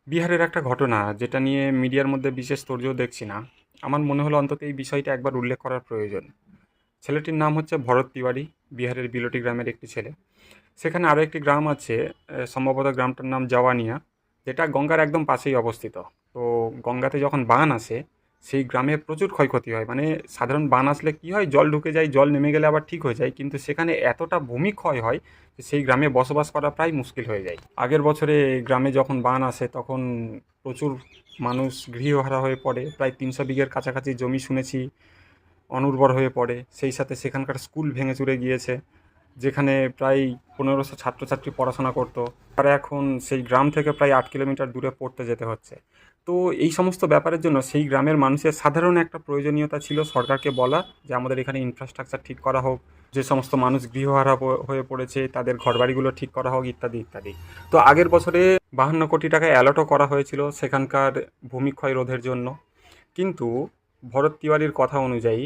বিহারের একটা ঘটনা যেটা নিয়ে মিডিয়ার মধ্যে বিশেষ তোড়জোড় দেখছি না। আমার মনে হলো অন্তত এই বিষয়টা একবার উল্লেখ করার প্রয়োজন। ছেলেটির নাম হচ্ছে ভরত তিওয়ারি, বিহারের বিলোটি গ্রামের একটি ছেলে। সেখানে আরও একটি গ্রাম আছে, সম্ভবত গ্রামটার নাম জওয়ানিয়া, যেটা গঙ্গার একদম পাশেই অবস্থিত। তো গঙ্গাতে যখন বান আসে, সেই গ্রামে প্রচুর ক্ষয়ক্ষতি হয়। মানে সাধারণ বান আসলে কী হয়, জল ঢুকে যায়, জল নেমে গেলে আবার ঠিক হয়ে যায়, কিন্তু সেখানে এতটা ভূমিক্ষয় হয় যে সেই গ্রামে বসবাস করা প্রায় মুশকিল হয়ে যায়। আগের বছরে গ্রামে যখন বান আসে তখন প্রচুর মানুষ গৃহহারা হয়ে পড়ে। প্রায় 300 বিঘের কাছাকাছি জমি শুনেছি অনুর্বর হয়ে পড়ে। সেই সাথে সেখানকার স্কুল ভেঙে চুরে গিয়েছে, যেখানে প্রায় 1500 ছাত্রছাত্রী পড়াশোনা করতো। তারা এখন সেই গ্রাম থেকে প্রায় 8 কিলোমিটার দূরে পড়তে যেতে হচ্ছে। তো এই সমস্ত ব্যাপারের জন্য সেই গ্রামের মানুষের সাধারণ একটা প্রয়োজনীয়তা ছিল সরকারকে বলা যে আমাদের এখানে ইনফ্রাস্ট্রাকচার ঠিক করা হোক, যে সমস্ত মানুষ গৃহহারা হয়ে পড়েছে তাদের ঘরবাড়িগুলো ঠিক করা হোক, ইত্যাদি ইত্যাদি। তো আগের বছরে 52 কোটি টাকা অ্যালটও করা হয়েছিল সেখানকার ভূমিক্ষয় রোধের জন্য। কিন্তু ভরত তিওয়ারির কথা অনুযায়ী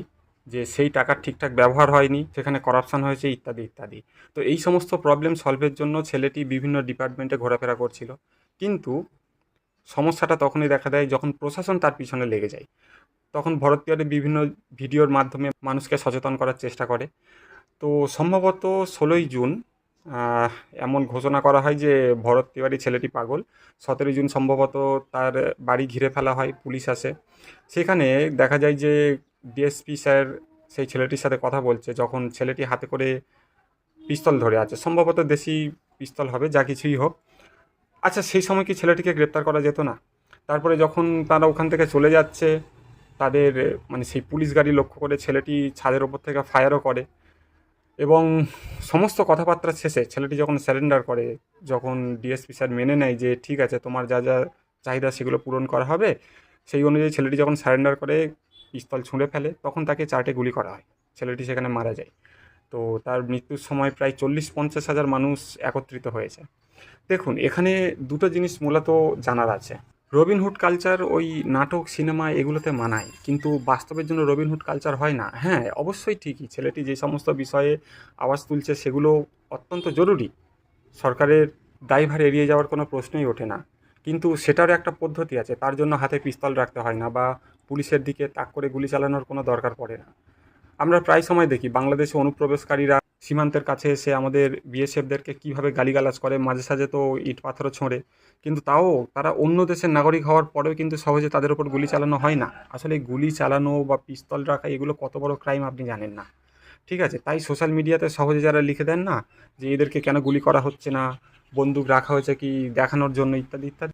যে সেই টাকার ঠিকঠাক ব্যবহার হয়নি, সেখানে করাপশন হয়েছে, ইত্যাদি ইত্যাদি। তো এই সমস্ত প্রবলেম সলভের জন্য ছেলেটি বিভিন্ন ডিপার্টমেন্টে ঘোরাফেরা করছিল। কিন্তু সমস্যাটা তখনই দেখা দেয় যখন প্রশাসন তার পিছনে লেগে যায়। তখন ভরত তিওয়ারি বিভিন্ন ভিডিওর মাধ্যমে মানুষকে সচেতন করার চেষ্টা করে। তো সম্ভবত 16ই জুন আহ, এমন ঘোষণা করা হয় যে ভরত তিওয়ারি ছেলেটি পাগল। 17ই জুন সম্ভবত তার বাড়ি ঘিরে ফেলা হয়, পুলিশ আসে। সেখানে দেখা যায় যে ডিএসপি স্যার সেই ছেলেটির সাথে কথা বলছে, যখন ছেলেটি হাতে করে পিস্তল ধরে আছে, সম্ভবত দেশি পিস্তল হবে, যা কিছুই হোক। আচ্ছা, সেই সময় কি ছেলেটিকে গ্রেপ্তার করা যেত না? তারপরে যখন তারা ওখান থেকে চলে যাচ্ছে, তাদের মানে সেই পুলিশ গাড়ি লক্ষ্য করে ছেলেটি ছাদের ওপর থেকে ফায়ারও করে। এবং সমস্ত কথাবার্তা শেষে ছেলেটি যখন স্যারেন্ডার করে, যখন ডিএসপি স্যার মেনে নেয় যে ঠিক আছে তোমার যা যা চাহিদা সেগুলো পূরণ করা হবে, সেই অনুযায়ী ছেলেটি যখন স্যারেন্ডার করে পিস্তল ছুঁড়ে ফেলে, তখন তাকে 4টে গুলি করা হয়। ছেলেটি সেখানে মারা যায়। তো তার মৃত্যুর সময় প্রায় 40-50 হাজার মানুষ একত্রিত হয়েছে। দেখুন, এখানে দুটো জিনিস মূলত জানার আছে। রবিনহুড কালচার ওই নাটক, সিনেমা এগুলোতে মানায়, কিন্তু বাস্তবের জন্য রবিনহুড কালচার হয় না। হ্যাঁ, অবশ্যই ঠিকই, ছেলেটি যে সমস্ত বিষয়ে আওয়াজ তুলছে সেগুলো অত্যন্ত জরুরি। সরকারের দায়ভার এড়িয়ে যাওয়ার কোনো প্রশ্নই ওঠে না। কিন্তু সেটারও একটা পদ্ধতি আছে, তার জন্য হাতে পিস্তল রাখতে হয় না, বা পুলিশের দিকে তাক করে গুলি চালানোর কোনো দরকার পড়ে না। আমরা প্রায় সময় দেখি বাংলাদেশে অনুপ্রবেশকারীরা সীমান্তের কাছে এসে আমাদের বিএসএফদেরকে কীভাবে গালিগালাজ করে, মাঝে সাঝে তো ইট পাথরও ছোঁড়ে। কিন্তু তাও তারা অন্য দেশের নাগরিক হওয়ার পরেও কিন্তু সহজে তাদের উপর গুলি চালানো হয় না। আসলে গুলি চালানো বা পিস্তল রাখা এগুলো কত বড় ক্রাইম আপনি জানেন না। ঠিক আছে, তাই সোশ্যাল মিডিয়াতে সহজে যারা লিখে দেন না যে এদেরকে কেন গুলি করা হচ্ছে না, বন্দুক রাখা হয়েছে কি দেখানোর জন্য, ইত্যাদি ইত্যাদি।